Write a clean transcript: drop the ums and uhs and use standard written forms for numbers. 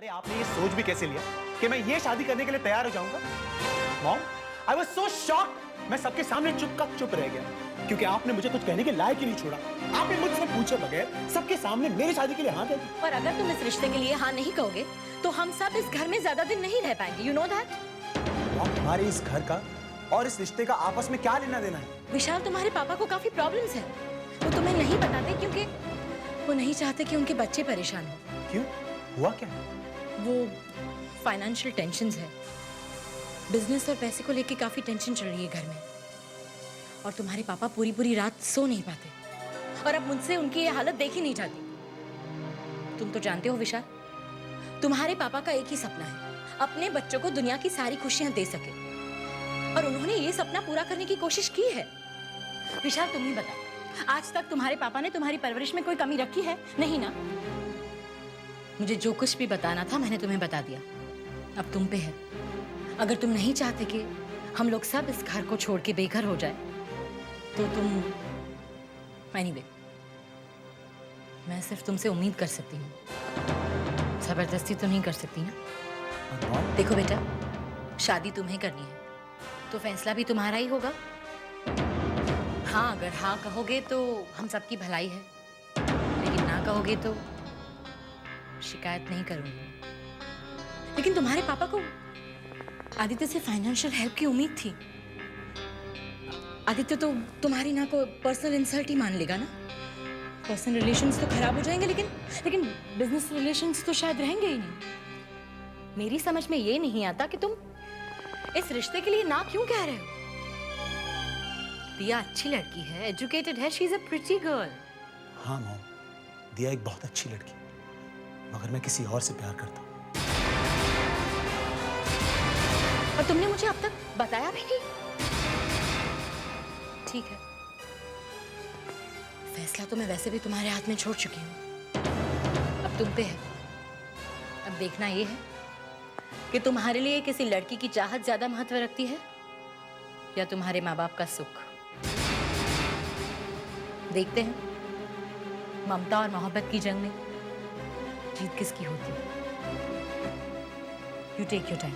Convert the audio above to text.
अरे आपने ये सोच भी कैसे लिया कि मैं ये शादी करने के लिए तैयार हो जाऊंगा? Mom, I was so shocked. मैं सबके सामने चुप रह गया क्योंकि आपने मुझे कुछ कहने के लायक ही नहीं छोड़ा। आपने मुझसे पूछे बगैर सबके सामने मेरी शादी के लिए हाँ कह दी। और अगर तुम इस रिश्ते के लिए हाँ नहीं कहोगे तो हम सब इस घर में ज्यादा दिन नहीं रह पाएंगे। You know that? हमारे इस घर का और इस रिश्ते का आपस में क्या लेना देना है? विशाल, तुम्हारे पापा को काफी प्रॉब्लम्स है। वो तुम्हें नहीं बताते क्योंकि वो नहीं चाहते कि उनके बच्चे परेशान हो। क्यों? हुआ क्या? वो फाइनेंशियल टेंशन्स है। बिजनेस और पैसे को लेके काफी टेंशन चल रही है घर में। और तुम्हारे पापा पूरी रात सो नहीं पाते और अब मुझसे उनकी ये हालत देखी नहीं जाती। तुम तो जानते हो विशाल, तुम्हारे पापा का एक ही सपना है, अपने बच्चों को दुनिया की सारी खुशियां दे सके। और उन्होंने ये सपना पूरा करने की कोशिश की है। विशाल, तुम ही बताओ, आज तक तुम्हारे पापा ने तुम्हारी परवरिश में कोई कमी रखी है? नहीं ना? मुझे जो कुछ भी बताना था मैंने तुम्हें बता दिया। अब तुम पे है। अगर तुम नहीं चाहते कि हम लोग सब इस घर को छोड़ के बेघर हो जाए तो तुम एनीवे, मैं सिर्फ तुमसे उम्मीद कर सकती हूँ, जबरदस्ती तो नहीं कर सकती ना। देखो बेटा, शादी तुम्हें करनी है तो फैसला भी तुम्हारा ही होगा। हाँ, अगर हाँ कहोगे तो हम सबकी भलाई है, लेकिन ना कहोगे तो शिकायत नहीं करूंगी। लेकिन तुम्हारे पापा को आदित्य से फाइनेंशियल हेल्प की उम्मीद थी। आदित्य तो तुम्हारी ना को पर्सनल इंसल्ट ही मान लेगा ना। पर्सनल रिलेशंस तो खराब हो जाएंगे, लेकिन बिजनेस रिलेशंस तो शायद रहेंगे ही नहीं। मेरी समझ में ये नहीं आता कि तुम इस रिश्ते के लिए ना क्यों कह रहे हो। दिया अच्छी लड़की है, एजुकेटेड है, she is a pretty girl. हाँ मॉम, दिया एक बहुत अच्छी लड़की, मगर मैं किसी और से प्यार करता हूँ। और तुमने मुझे अब तक बताया भी नहीं। ठीक है, फैसला तो मैं वैसे भी तुम्हारे हाथ में छोड़ चुकी हूँ, अब तुम पे है। अब देखना ये है कि तुम्हारे लिए किसी लड़की की चाहत ज्यादा महत्व रखती है या तुम्हारे माँ बाप का सुख। देखते हैं ममता और मोहब्बत की जंग में जीत किसकी होती है। You take your time.